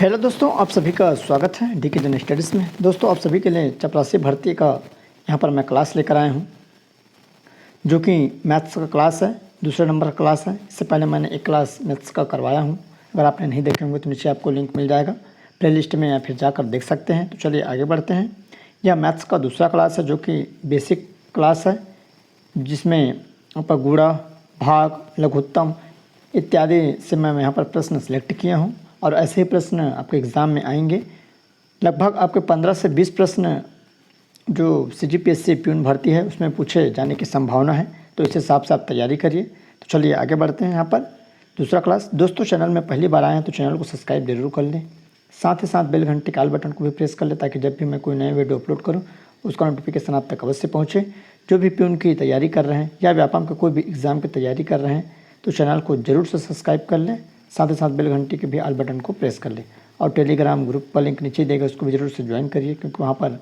Hello दोस्तों, आप सभी का स्वागत है डी के जन स्टडीज़ में। दोस्तों, आप सभी के लिए चपरासी भर्ती का यहाँ पर मैं क्लास लेकर आया हूँ, जो कि मैथ्स का क्लास है, दूसरे नंबर का क्लास है। इससे पहले मैंने एक क्लास मैथ्स का करवाया हूँ। अगर आपने नहीं देखे होंगे तो नीचे आपको लिंक मिल जाएगा प्लेलिस्ट में, या फिर जाकर देख सकते हैं। तो चलिए आगे बढ़ते हैं। यह मैथ्स का दूसरा क्लास है, जो कि बेसिक क्लास है, जिसमें आपका गुणा, भाग, लघुत्तम इत्यादि से मैं यहाँ पर प्रश्न सेलेक्ट किया हूँ, और ऐसे ही प्रश्न आपके एग्ज़ाम में आएंगे। लगभग आपके 15 से 20 प्रश्न जो CGPSC प्यून भर्ती है उसमें पूछे जाने की संभावना है, तो इसे साफ साफ तैयारी करिए। तो चलिए आगे बढ़ते हैं। यहाँ पर दूसरा क्लास। दोस्तों, चैनल में पहली बार आए हैं तो चैनल को सब्सक्राइब जरूर कर लें, साथ ही साथ बेल घंटे के आल बटन को भी प्रेस कर लें, ताकि जब भी मैं कोई नए वीडियो अपलोड करूँ उसका नोटिफिकेशन आप तक अवश्य पहुँचे। जो भी प्यून की तैयारी कर रहे हैं या व्यापम के कोई भी एग्ज़ाम की तैयारी कर रहे हैं तो चैनल को जरूर से सब्सक्राइब कर लें, साथ ही साथ बेल घंटी के भी आल बटन को प्रेस कर लें। और टेलीग्राम ग्रुप का लिंक नीचे देगा, उसको भी जरूर से ज्वाइन करिए, क्योंकि वहाँ पर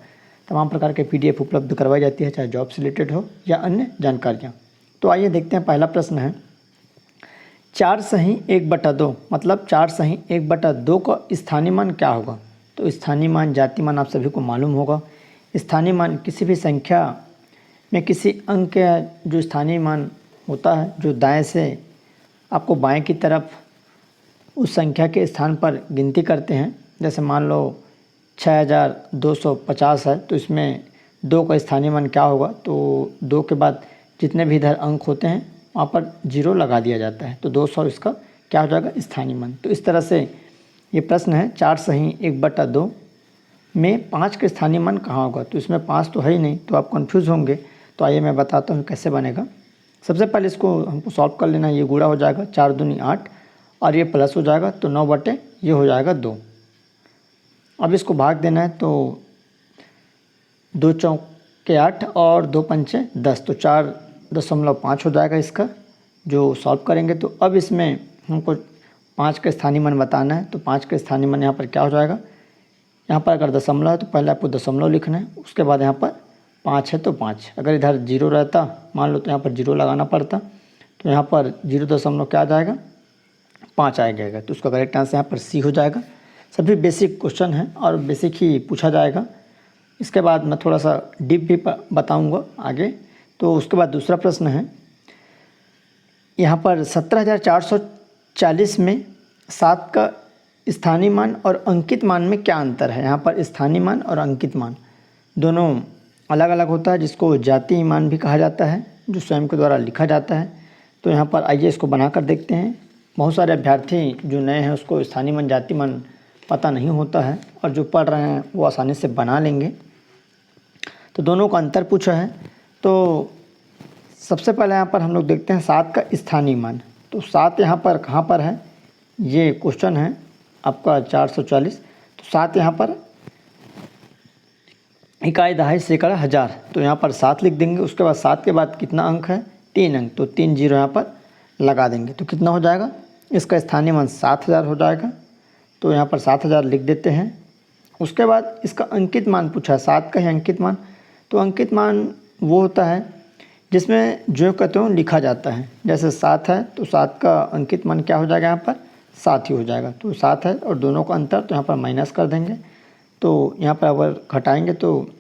तमाम प्रकार के PDF उपलब्ध करवाई जाती है, चाहे जॉब से रिलेटेड हो या अन्य जानकारियाँ। तो आइए देखते हैं। पहला प्रश्न है 4 सही 1/2, मतलब 4 सही 1/2 का स्थानीय मान क्या होगा। तो स्थानीय मान, जाति मान आप सभी को मालूम होगा। स्थानीय मान किसी भी संख्या में किसी अंक का जो स्थानीय मान होता है, जो दाएं से आपको बाएं की तरफ उस संख्या के स्थान पर गिनती करते हैं। जैसे मान लो 6250 है, तो इसमें 2 का स्थानीय मान क्या होगा। तो 2 के बाद जितने भी इधर अंक होते हैं वहाँ पर 0 लगा दिया जाता है, तो 200 इसका क्या हो जाएगा, स्थानीय मान। तो इस तरह से ये प्रश्न है 4 सही 1/2 में 5 का स्थानीय मान कहाँ होगा। तो इसमें 5 तो है ही नहीं, तो आप कंफ्यूज होंगे। तो आइए मैं बताता हूँ कैसे बनेगा। सबसे पहले इसको हमको सॉल्व कर लेना है। ये गुणा हो जाएगा 4 दूनी 8, और ये प्लस हो जाएगा तो 9 बटे ये हो जाएगा 2। अब इसको भाग देना है, तो 2 चौके 8 और 2 पंचे 10, तो 4.5 हो जाएगा इसका जो सॉल्व करेंगे। तो अब इसमें हमको 5 का स्थानीय मान बताना है। तो 5 का स्थानीय मान यहाँ पर क्या हो जाएगा, यहाँ पर अगर दशमलव है तो पहले आपको दशमलव लिखना है, उसके बाद यहाँ पर 5 है तो 5। अगर इधर 0 रहता मान लो तो यहाँ पर 0 लगाना पड़ता, तो यहाँ पर 0 क्या आ जाएगा, 5 आ जाएगा। तो उसका करेक्ट आंसर यहाँ पर C हो जाएगा। सभी बेसिक क्वेश्चन हैं और बेसिक ही पूछा जाएगा। इसके बाद मैं थोड़ा सा डीप भी बताऊँगा आगे। तो उसके बाद दूसरा प्रश्न है, यहाँ पर 17,440 में 7 का स्थानीय मान और अंकित मान में क्या अंतर है। यहाँ पर स्थानीय मान और अंकित मान दोनों अलग अलग होता है, जिसको जातीय मान भी कहा जाता है, जो स्वयं के द्वारा लिखा जाता है। तो यहाँ पर आइए इसको बनाकर देखते हैं। बहुत सारे अभ्यर्थी जो नए हैं उसको स्थानीय मान, जातीय मान पता नहीं होता है, और जो पढ़ रहे हैं वो आसानी से बना लेंगे। तो दोनों का अंतर पूछा है। तो सबसे पहले यहाँ पर हम लोग देखते हैं 7 का स्थानीय मान। तो 7 यहाँ पर कहाँ पर है, ये क्वेश्चन है आपका 440। तो 7 यहाँ पर इकाई, दहाई, सैकड़ा, हज़ार, तो यहाँ पर 7 लिख देंगे। उसके बाद 7 के बाद कितना अंक है, 3 अंक, तो 3 0 यहाँ पर लगा देंगे। तो कितना हो जाएगा, इसका स्थानीय मान 7000 हो जाएगा। तो यहाँ पर 7000 लिख देते हैं। उसके बाद इसका अंकित मान पूछा है, 7 का ही अंकित मान। तो अंकित मान वो होता है जिसमें जो कहते हो लिखा जाता है। जैसे 7 है तो 7 का अंकित मान क्या हो जाएगा, यहाँ पर 7 ही हो जाएगा। तो 7 है और दोनों का अंतर, तो यहाँ पर माइनस कर देंगे। तो यहाँ पर अगर घटाएंगे तो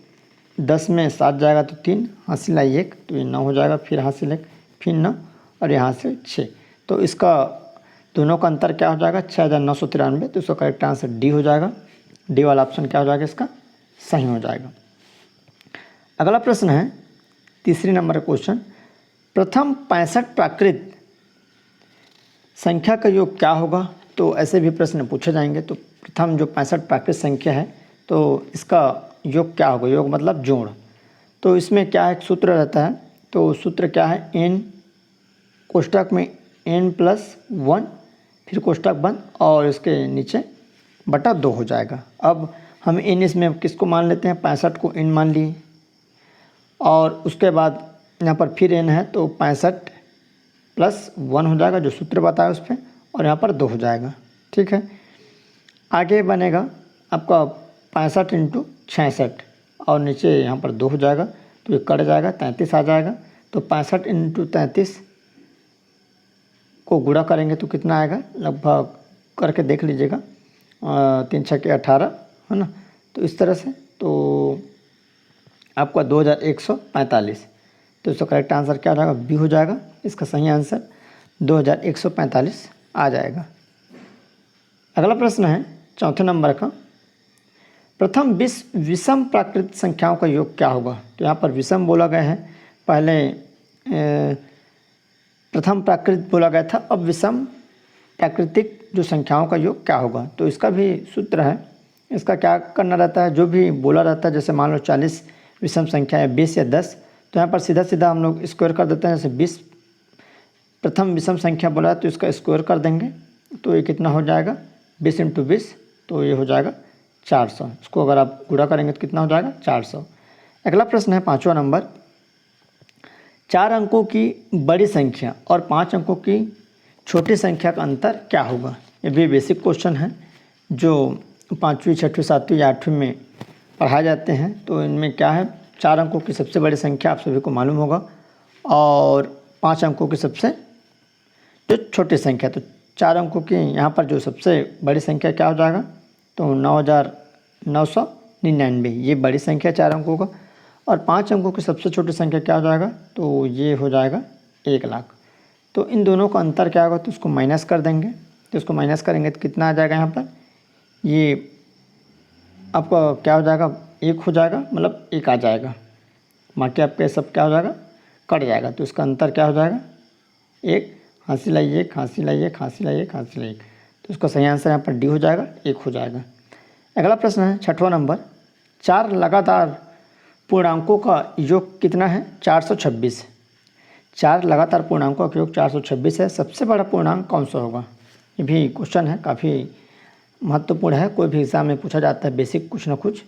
10 में 7 जाएगा तो 3, हासिल आई 1, तो ये 9 हो जाएगा, फिर हासिल 1, फिर 9, और यहाँ से 6। तो इसका दोनों का अंतर क्या हो जाएगा, 6993। तो इसका करेक्ट आंसर D हो जाएगा। D वाला ऑप्शन क्या हो जाएगा, इसका सही हो जाएगा। अगला प्रश्न है तीसरी नंबर का क्वेश्चन, प्रथम 65 प्राकृत संख्या का योग क्या होगा। तो ऐसे भी प्रश्न पूछे जाएंगे। तो प्रथम जो 65 प्राकृत संख्या है तो इसका योग क्या होगा, योग मतलब जोड़। तो इसमें क्या एक सूत्र रहता है। तो सूत्र क्या है, n कोष्टक में n+1, फिर कोष्टक बंद, और इसके नीचे बटा 2 हो जाएगा। अब हम n इसमें किसको मान लेते हैं, 65 को n मान लिए, और उसके बाद यहाँ पर फिर n है तो 65+1 हो जाएगा, जो सूत्र बताया उस पर, और यहाँ पर 2 हो जाएगा। ठीक है, आगे बनेगा आपका 65 × 66, और नीचे यहाँ पर 2 हो जाएगा, तो ये कट जाएगा, 33 आ जाएगा। तो 65 × 33 को गुणा करेंगे तो कितना आएगा, लगभग करके देख लीजिएगा, 3 6 के 18 है ना। तो इस तरह से तो आपका 2145, तो इसका करेक्ट आंसर क्या हो जाएगा, बी हो जाएगा। इसका सही आंसर 2145 आ जाएगा। अगला प्रश्न है चौथे नंबर का, प्रथम विषम प्राकृतिक संख्याओं का योग क्या होगा। तो यहाँ पर विषम बोला गया है, पहले प्रथम प्राकृतिक बोला गया था, अब विषम प्राकृतिक जो संख्याओं का योग क्या होगा। तो इसका भी सूत्र है, इसका क्या करना रहता है, जो भी बोला रहता है, जैसे मान लो 40 विषम संख्या है 20 या 10, तो यहाँ पर सीधा सीधा हम लोग स्क्वायर कर देते हैं। जैसे 20 प्रथम विषम संख्या बोला है तो इसका स्क्वायर कर देंगे, तो ये कितना हो जाएगा 20 × 20, तो ये हो जाएगा 400। इसको अगर आप गुणा करेंगे तो कितना हो जाएगा 400। अगला प्रश्न है 5वां नंबर, 4 अंकों की बड़ी संख्या और 5 अंकों की छोटी संख्या का अंतर क्या होगा। ये भी बेसिक क्वेश्चन है जो 5वीं 6वीं 7वीं या 8वीं में पढ़ाए जाते हैं। तो इनमें क्या है, 4 अंकों की सबसे बड़ी संख्या आप सभी को मालूम होगा और 5 अंकों की सबसे जो छोटी संख्या। तो 4 अंकों की यहाँ पर जो सबसे बड़ी संख्या क्या हो जाएगा, तो 9999, ये बड़ी संख्या 4 अंकों का, और 5 अंकों की सबसे छोटी संख्या क्या हो जाएगा, तो ये हो जाएगा 1,00,000। तो इन दोनों का अंतर क्या होगा, तो उसको माइनस कर देंगे। तो इसको माइनस करेंगे तो कितना आ जाएगा, यहाँ पर ये आपका क्या हो जाएगा, 1 हो जाएगा, मतलब 1 आ जाएगा, बाकी आपके सब क्या हो जाएगा, कट जाएगा। तो इसका अंतर क्या हो जाएगा, 1 हासिल 1 हासिल 1 हासिल 1 हासिल 1। तो इसका सही आंसर यहाँ पर डी हो जाएगा, 1 हो जाएगा। अगला प्रश्न है 6वां नंबर, 4 लगातार पूर्णांकों का योग कितना है, 426। 4 लगातार पूर्णांकों का योग 426 है, सबसे बड़ा पूर्णांक कौन सा होगा। ये भी क्वेश्चन है, काफ़ी महत्वपूर्ण है, कोई भी एग्ज़ाम में पूछा जाता है बेसिक कुछ ना कुछ।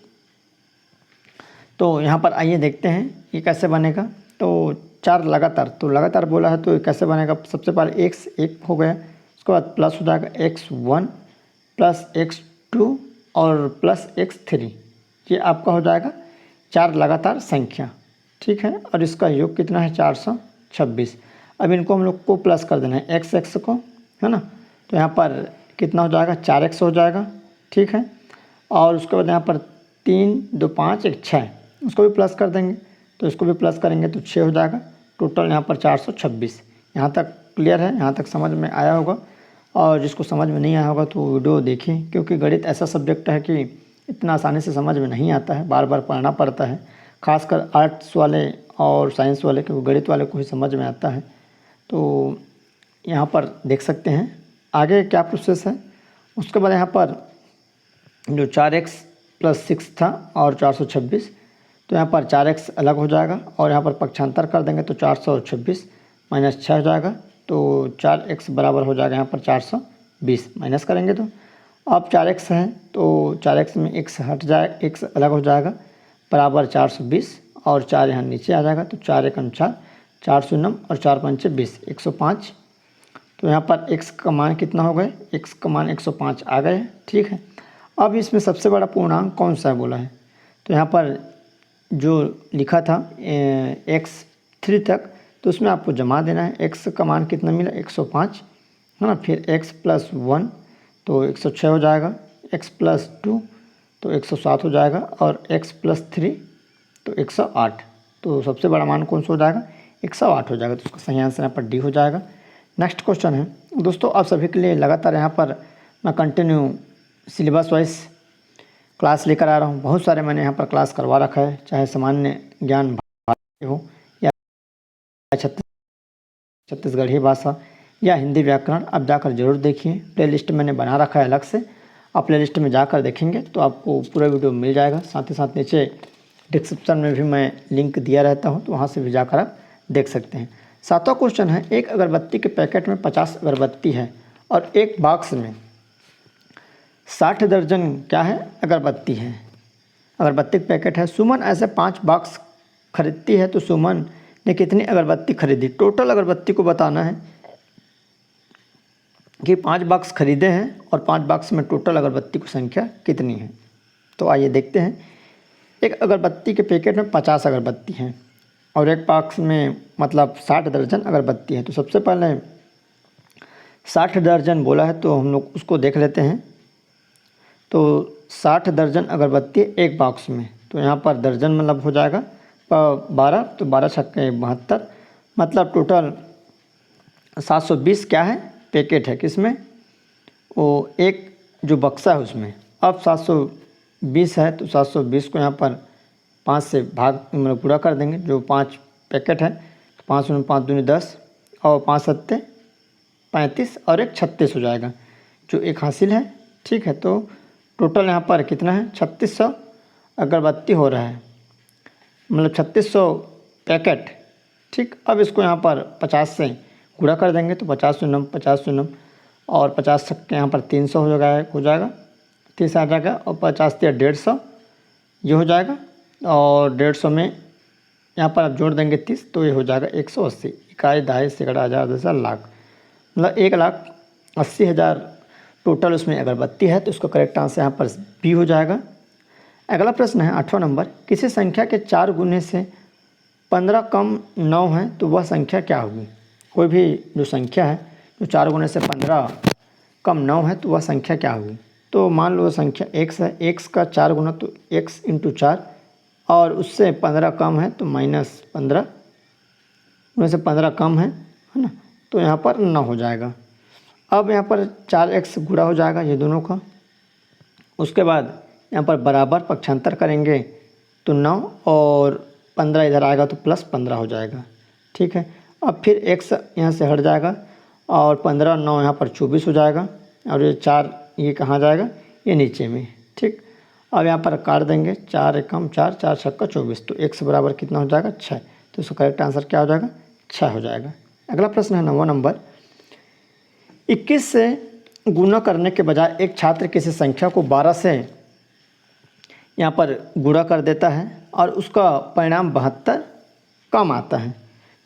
तो यहाँ पर आइए देखते हैं ये कैसे बनेगा। तो 4 लगातार, तो लगातार बोला है तो कैसे बनेगा, सबसे पहले x 1 हो गया, उसके बाद प्लस हो जाएगा x1 प्लस x2 और प्लस x3, ये आपका हो जाएगा 4 लगातार संख्या, ठीक है। और इसका योग कितना है 426। अब इनको हम लोग को प्लस कर देना है x को, है ना। तो यहाँ पर कितना हो जाएगा 4x हो जाएगा, ठीक है। और उसके बाद यहाँ पर 3 2 5 1 6, उसको भी प्लस कर देंगे, तो इसको भी प्लस करेंगे तो 6 हो जाएगा। टोटल यहाँ पर 426। यहाँ तक क्लियर है, यहाँ तक समझ में आया होगा। और जिसको समझ में नहीं आया होगा तो वीडियो देखिए, क्योंकि गणित ऐसा सब्जेक्ट है कि इतना आसानी से समझ में नहीं आता है, बार बार पढ़ना पड़ता है, खासकर आर्ट्स वाले और साइंस वाले, क्योंकि गणित वाले को ही समझ में आता है। तो यहाँ पर देख सकते हैं आगे क्या प्रोसेस है। उसके बाद यहाँ पर जो 4x + 6 था और 426, तो यहाँ पर 4x अलग हो जाएगा और यहाँ पर पक्षांतर कर देंगे तो 426 - 6 हो जाएगा। तो 4x बराबर हो जाएगा यहाँ पर 420, माइनस करेंगे तो अब 4x है तो 4x में x हट जाए, x अलग हो जाएगा, बराबर 420 और 4 यहाँ नीचे आ जाएगा। तो 4 × 4 4 शून्यम और 4 × 5 20, 105। तो यहाँ पर x का मान कितना हो गए, x का मान 105 आ गए, ठीक है। अब इसमें सबसे बड़ा पूर्णांक कौन सा है बोला है, तो यहाँ पर जो लिखा था x3 तक, तो उसमें आपको जमा देना है। x का मान कितना मिला 105, है ना। फिर x + 1 तो 106 हो जाएगा, x + 2 तो 107 हो जाएगा, और x + 3 तो 108। तो सबसे बड़ा मान कौन सा हो जाएगा, 108 हो जाएगा। तो उसका सही आंसर यहाँ पर डी हो जाएगा। नेक्स्ट क्वेश्चन है दोस्तों, आप सभी के लिए लगातार यहाँ पर मैं कंटिन्यू सिलेबस वाइज क्लास लेकर आ रहा हूँ। बहुत सारे मैंने यहाँ पर क्लास करवा रखा है, चाहे सामान्य ज्ञान हो या छत्तीसगढ़ी भाषा या हिंदी व्याकरण, आप जाकर जरूर देखिए। प्लेलिस्ट मैंने बना रखा है अलग से, आप प्लेलिस्ट में जाकर देखेंगे तो आपको पूरा वीडियो मिल जाएगा। साथ ही साथ नीचे डिस्क्रिप्शन में भी मैं लिंक दिया रहता हूँ, तो वहाँ से भी जाकर आप देख सकते हैं। 7वां क्वेश्चन है, एक अगरबत्ती के पैकेट में 50 अगरबत्ती है और एक बॉक्स में 60 दर्जन क्या है, अगरबत्ती है। अगरबत्ती के पैकेट है, सुमन ऐसे 5 बॉक्स खरीदती है, तो सुमन ने कितनी अगरबत्ती खरीदी। टोटल अगरबत्ती को बताना है कि 5 बॉक्स खरीदे हैं और 5 बॉक्स में टोटल अगरबत्ती की संख्या कितनी है। तो आइए देखते हैं। एक अगरबत्ती के पैकेट में 50 अगरबत्ती हैं और एक बॉक्स में मतलब 60 दर्जन अगरबत्ती है। तो सबसे पहले 60 दर्जन बोला है तो हम लोग उसको देख लेते हैं। तो 60 दर्जन अगरबत्ती एक बॉक्स में, तो यहाँ पर दर्जन मतलब हो जाएगा 12, तो 12 छक्के 72, मतलब टोटल 720 क्या है पैकेट है किसमें, वो एक जो बक्सा है उसमें। अब 720 है तो 720 को यहाँ पर 5 से भाग मतलब पूरा कर देंगे, जो 5 पैकेट है तो 5 में 5 दूनी 10 और 5 सत्ते 35 और एक 36 हो जाएगा, जो एक हासिल है। ठीक है, तो टोटल यहाँ पर कितना है 3600 अगरबत्ती हो रहा है, मतलब 3600 पैकेट। ठीक, अब इसको यहाँ पर 50 से गुणा कर देंगे तो 50 शून्यम 50 शून्यम और 50 छक्के यहाँ पर 300 हो जाएगा 30 आ जाएगा, और 50 या 150 ये हो जाएगा, और 150 में यहाँ पर आप जोड़ देंगे 30 तो ये हो जाएगा 180, इकाई दहाई सैकड़ा हज़ार 10,000 लाख, मतलब 1,80,000 टोटल उसमें अगरबत्ती है। तो उसका करेक्ट आंसर यहाँ पर बी हो जाएगा। अगला प्रश्न है 8वां नंबर, किसी संख्या के 4 गुने से 15 कम 9 है तो वह संख्या क्या होगी। कोई भी जो संख्या है जो 4 गुने से 15 कम 9 है तो वह संख्या क्या होगी। तो मान लो संख्या x है, x का 4 गुना तो x × 4, और उससे 15 कम है तो -15, उनमें से 15 कम है ना, तो यहाँ पर 9 हो जाएगा। अब यहाँ पर 4x गुणा हो जाएगा ये दोनों का, उसके बाद यहाँ पर बराबर पक्षांतर करेंगे तो 9 और 15 इधर आएगा तो +15 हो जाएगा। ठीक है, अब फिर x यहाँ से हट जाएगा और 15 9 यहाँ पर 24 हो जाएगा, और ये 4 ये कहाँ जाएगा, ये नीचे में। ठीक, अब यहाँ पर काट देंगे 4 एकम 4 4 छक्का 24, तो x बराबर कितना हो जाएगा 6, तो इसका करेक्ट आंसर क्या हो जाएगा 6 हो जाएगा। अगला प्रश्न है 9वां नंबर, 21 से गुणा करने के बजाय एक छात्र किसी संख्या को 12 से यहाँ पर गुणा कर देता है और उसका परिणाम 72 कम आता है,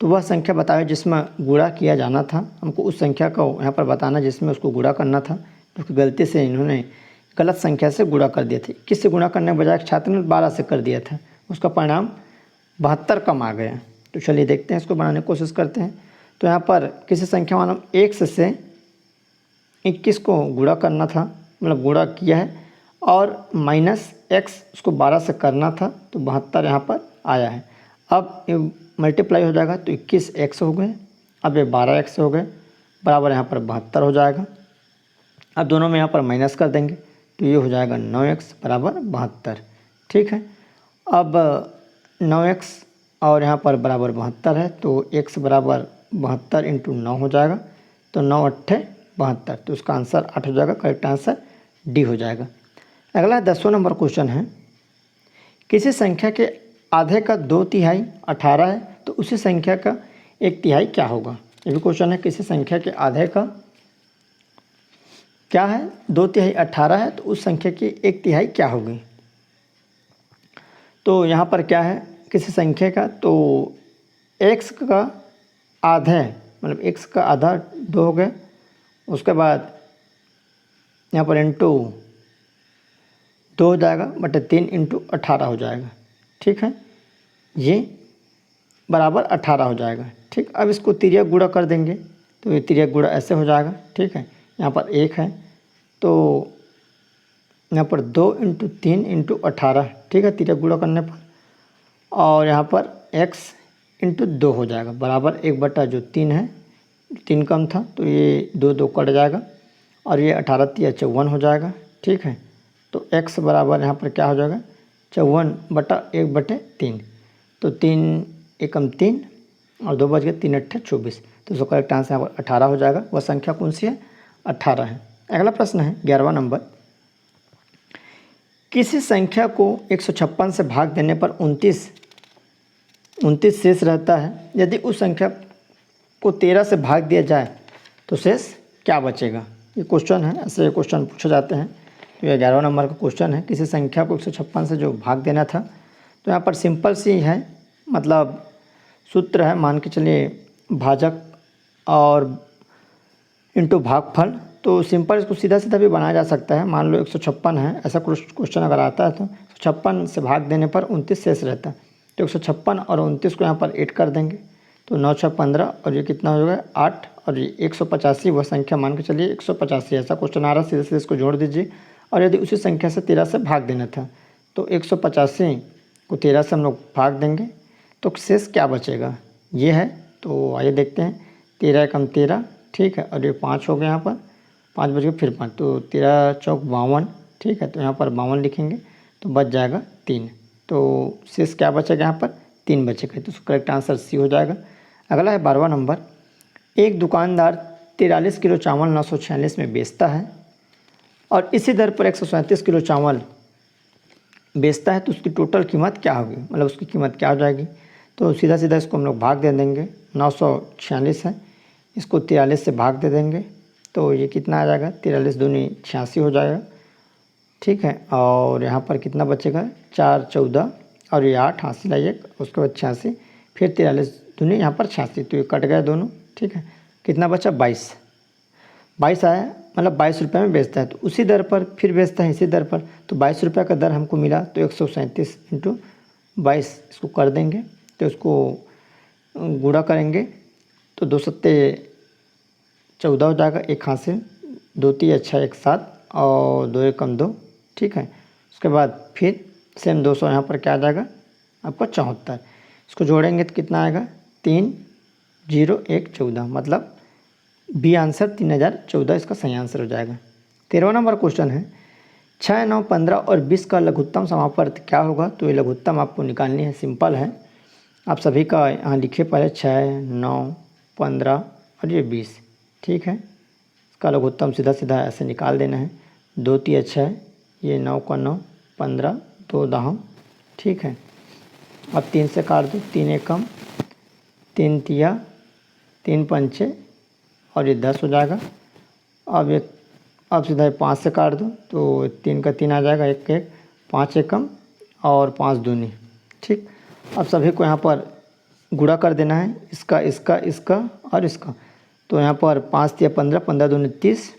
तो वह संख्या बताए जिसमें गुणा किया जाना था। हमको उस संख्या को यहाँ पर बताना जिसमें उसको गुणा करना था, क्योंकि गलती से इन्होंने गलत संख्या से गुणा कर दिए थे। किससे गुणा करने के बजाय छात्र ने 12 से कर दिया था, उसका परिणाम 72 कम आ गया। तो चलिए देखते हैं, इसको बनाने की कोशिश करते हैं। तो यहाँ पर किसी संख्या मानो x से 21 को गुणा करना था, मतलब गुणा किया है, और -x उसको 12 से करना था, तो 72 यहाँ पर आया है। अब ये मल्टीप्लाई हो जाएगा तो 21x हो गए, अब ये 12x हो गए, बराबर यहाँ पर 72 हो जाएगा। अब दोनों में यहाँ पर माइनस कर देंगे तो ये हो जाएगा 9x बराबर 72। ठीक है, अब 9x और यहाँ पर बराबर 72 है, तो x बराबर 72 × 9 हो जाएगा, तो 9 8 72, तो उसका आंसर 8 हो जाएगा। करेक्ट आंसर डी हो जाएगा। अगला 10वां नंबर क्वेश्चन है, किसी संख्या के आधे का 2/3 18 है तो उसी संख्या का 1/3 क्या होगा। ये भी क्वेश्चन है, किसी संख्या के आधे का क्या है 2/3 18 है तो उस संख्या की 1/3 क्या होगी। तो यहाँ पर क्या है, किसी संख्या का तो x का आधा, मतलब x का आधा 2 हो गया, उसके बाद यहाँ पर इंटू 2 हो जाएगा बटे 3 × 18 हो जाएगा। ठीक है, ये बराबर 18 हो जाएगा। ठीक, अब इसको तिर्यक गुणा कर देंगे तो ये तिर्यक गुणा ऐसे हो जाएगा। ठीक है, यहाँ पर 1 है तो यहाँ पर 2 × 3 × 18। ठीक है, तिर्यक गुणा करने पर, और यहाँ पर x × 2 हो जाएगा, बराबर 1/3 है, 3 कम था तो ये 2 2 कट जाएगा, और ये 18 × 3 = 54 हो जाएगा। ठीक है, तो x बराबर यहाँ पर क्या हो जाएगा 54/1/3, तो 3 एकम 3 और 2 बच गए, 3 8 24, तो इसका करेक्ट आंसर यहाँ पर 18 हो जाएगा। वह संख्या कौन सी है 18 है। अगला प्रश्न है 11वां नंबर, किसी संख्या को 156 से भाग देने पर 29 शेष रहता है, यदि उस संख्या को 13 से भाग दिया जाए तो शेष क्या बचेगा। ये क्वेश्चन है, ऐसे क्वेश्चन पूछे जाते हैं। तो ये 11वां नंबर का क्वेश्चन है, किसी संख्या को 156 से जो भाग देना था, तो यहाँ पर सिंपल सी है, मतलब सूत्र है, मान के चलिए भाजक और इंटू भागफल। तो सिंपल इसको सीधा सीधा भी बनाया जा सकता है। मान लो 156 है, ऐसा क्वेश्चन अगर आता है तो 156 से भाग देने पर 29 शेष रहता है, तो 156 और 29 को यहाँ पर ऐड कर देंगे, तो 9 6 15, और ये कितना हो जाएगा 8, और ये 185 वह संख्या मान के चलिए 185, ऐसा क्वेश्चन आ रहा है, सीधे सीधे इसको जोड़ दीजिए और यदि उसी संख्या से 13 से भाग देना था तो 185 को 13 से हम लोग भाग देंगे तो शेष क्या बचेगा ये है। तो आइए देखते हैं, 13 एकम 13, ठीक है, और ये 5 हो गया, यहाँ पर 5 बच गए, फिर 5, तो 13 चौक 52, ठीक है, तो यहाँ पर 52 लिखेंगे तो बच जाएगा 3। तो शेष क्या बचेगा, यहाँ पर 3 बचेगा, तो करेक्ट आंसर सी हो जाएगा। अगला है 12वां नंबर, एक दुकानदार 43 किलो चावल 946 में बेचता है और इसी दर पर 137 किलो चावल बेचता है, तो उसकी टोटल कीमत क्या होगी, मतलब उसकी कीमत क्या हो जाएगी। तो सीधा सीधा इसको हम लोग भाग दे देंगे, 946 है, इसको 43 से भाग दे देंगे तो ये कितना आ जाएगा, 43 दूनी 86 हो जाएगा, ठीक है। और यहाँ पर कितना बचेगा, 4 14 और ये 8 हासिल है 1, उसके बाद 86, फिर 43 दूनी यहाँ पर 86, तो ये कट गया दोनों, ठीक है। कितना बचा, 22 आया, मतलब 22 रुपये में बेचता है, तो उसी दर पर फिर बेचता है इसी दर पर, तो 22 रुपये का दर हमको मिला, तो 137 इंटू 22 इसको कर देंगे, तो इसको गुणा करेंगे तो 2 सत्ते 14 हो जाएगा, 1 हासिल, 2 3 अच्छा 1 7 और 2 एकम 2, ठीक है। उसके बाद फिर सेम 200 यहाँ पर क्या आ जाएगा आपका 74, इसको जोड़ेंगे तो कितना आएगा, 3 0 1 14, मतलब बी आंसर 3014 इसका सही आंसर हो जाएगा। 13वां नंबर क्वेश्चन है, 6 9 15 और 20 का लघुत्तम समापवर्त क्या होगा। तो ये लघुत्तम आपको निकालनी है, सिंपल है, आप सभी का यहाँ लिखे पहले 6 9 15 और ये 20, ठीक है। इसका लघुत्तम सीधा सीधा ऐसे निकाल देना है, 2 3 6, ये 9 का 9, 15 2 दहम, ठीक है। अब 3 से काट दो, 3 एकम 3 तिया 3 पंचे और ये 10 हो जाएगा। अब सीधा 5 से काट दो तो 3 का 3 आ जाएगा, 1 1 5 एकम और 5 दूनी, ठीक। अब सभी को यहाँ पर गुणा कर देना है, इसका इसका इसका और इसका, तो यहाँ पर 5 तिया 15, 15 दूनी 30,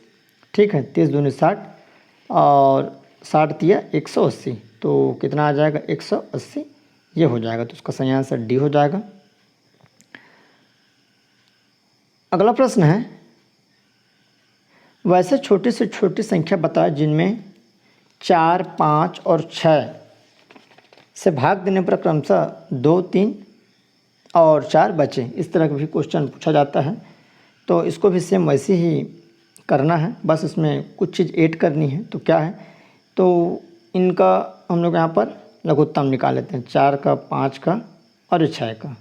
ठीक है, 30 दूनी 60 और 60 तिया 180, तो कितना आ जाएगा 180, ये हो जाएगा, तो उसका सही आंसर डी हो जाएगा। अगला प्रश्न है, वैसे छोटी से छोटी संख्या बताएं जिनमें 4 5 और 6 से भाग देने पर क्रमशः 2 3 और 4 बचे। इस तरह का भी क्वेश्चन पूछा जाता है, तो इसको भी सेम वैसे ही करना है, बस इसमें कुछ चीज़ ऐड करनी है। तो क्या है, तो इनका हम लोग यहाँ पर लघुत्तम निकाल लेते हैं, 4 का 5 का और 6 का,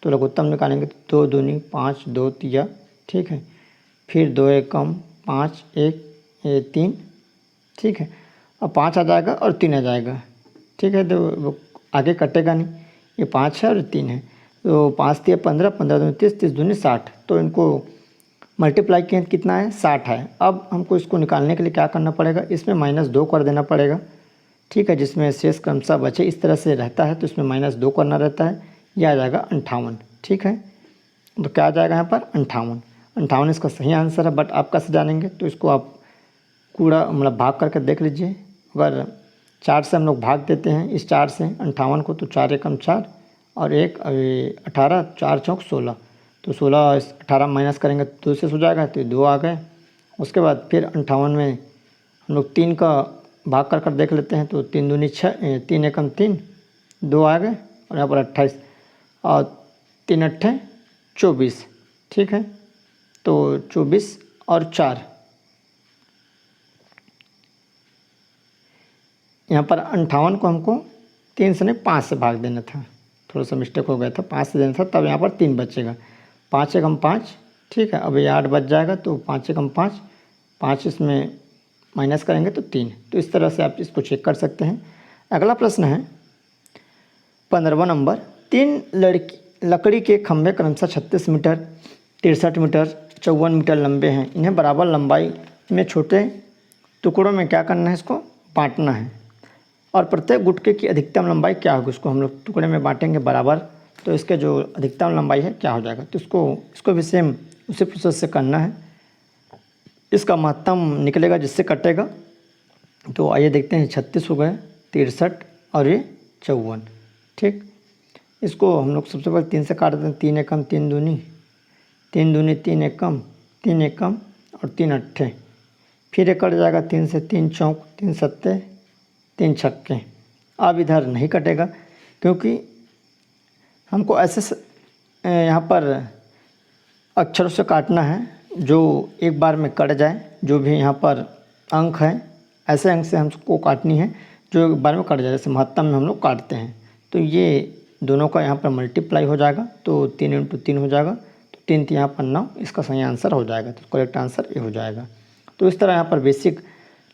तो लघुत्तम निकालेंगे तो 2 दूनी 5 2 तिया, ठीक है, फिर 2 एकम 5 1 ये 3, ठीक है। अब 5 आ जाएगा और 3 आ जाएगा, ठीक है, तो वो आगे कटेगा नहीं, ये 5 है और 3 है, तो 5 तिया 15, 15 दूनी 30, 30 दूनी 60, तो इनको मल्टीप्लाई किए कितना है, 60 है। अब हमको इसको निकालने के लिए क्या करना पड़ेगा, इसमें -2 कर देना पड़ेगा, ठीक है, जिसमें शेष क्रमशः बचे इस तरह से रहता है, तो इसमें -2 करना रहता है, यह आ जाएगा 58, ठीक है। तो क्या आ जाएगा यहाँ पर 58 इसका सही आंसर है, बट आप कैसे जानेंगे, तो इसको आप कूड़ा मतलब भाग करके देख लीजिए। अगर 4 से हम लोग भाग देते हैं इस 4 से 58 को, तो 4 एकम 4 और 1 18, 4 चौक 16, तो 16 18 माइनस करेंगे तो 2 से हो जाएगा, तो 2 आ गए। उसके बाद फिर 58 में हम लोग 3 का भाग कर देख लेते हैं, तो 3 दूनी 6, 3 एकम 3, 2 आ गए, और यहाँ पर 28 और 3 अट्ठे 24, ठीक है, तो 24 और 4, यहाँ पर 58 को हमको 3 से नहीं 5 से भाग देना था, थोड़ा सा मिस्टेक हो गया था, 5 से देना था, तब यहाँ पर 3 बचेगा, 5 एकम 5, ठीक है। अब ये 8 बच जाएगा, तो 5 एकम 5, 5 इसमें माइनस करेंगे तो 3, तो इस तरह से आप इसको चेक कर सकते हैं। अगला प्रश्न है 15वां नंबर, 3 लकड़ी के खंभे क्रमशः 36 मीटर 63 मीटर 54 मीटर लंबे हैं, इन्हें बराबर लंबाई में छोटे टुकड़ों में क्या करना है, इसको बांटना है, और प्रत्येक गुटके की अधिकतम लंबाई क्या होगी, उसको हम लोग टुकड़े में बांटेंगे बराबर, तो इसके जो अधिकतम लंबाई है क्या हो जाएगा, तो इसको भी सेम उसी प्रोसेस से करना है। इसका महत्तम निकलेगा जिससे कटेगा, तो आइए देखते हैं, 36 हो गए, 63 और ये 54, ठीक। इसको हम लोग सबसे पहले 3 से काट देते हैं, 3 एकम 3 दूनी 3 दूनी 3 एकम 3 एकम और 3 अट्ठे, फिर ये कट जाएगा 3 से 3 चौक 3 सत्ते 3 छक्के। अब इधर नहीं कटेगा क्योंकि हमको ऐसे यहाँ पर अक्षरों से काटना है जो एक बार में कट जाए। जो भी यहाँ पर अंक है ऐसे अंक से हमको काटनी है जो एक बार में कट जाए, जैसे महत्तम में हम लोग काटते हैं। तो ये दोनों का यहाँ पर मल्टीप्लाई हो जाएगा तो 3 × 3 हो जाएगा, तो 3 यहाँ पर 9, इसका सही आंसर हो जाएगा। तो करेक्ट आंसर ये हो जाएगा। तो इस तरह यहाँ पर बेसिक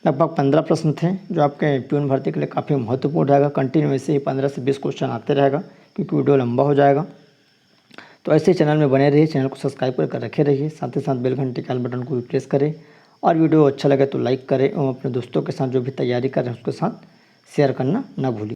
लगभग 15 प्रश्न थे जो आपके प्यून भर्ती के लिए काफ़ी महत्वपूर्ण रहेगा। कंटिन्यू ऐसे ही 15 से 20 क्वेश्चन आते रहेगा क्योंकि वीडियो लंबा हो जाएगा। तो ऐसे ही चैनल में बने रहिए, चैनल को सब्सक्राइब कर रखे रहिए, साथ ही साथ बेल घंटे के बटन को भी प्रेस करें और वीडियो अच्छा लगे तो लाइक करें और अपने दोस्तों के साथ जो भी तैयारी कर रहे हैं उसके साथ शेयर करना ना भूलिए।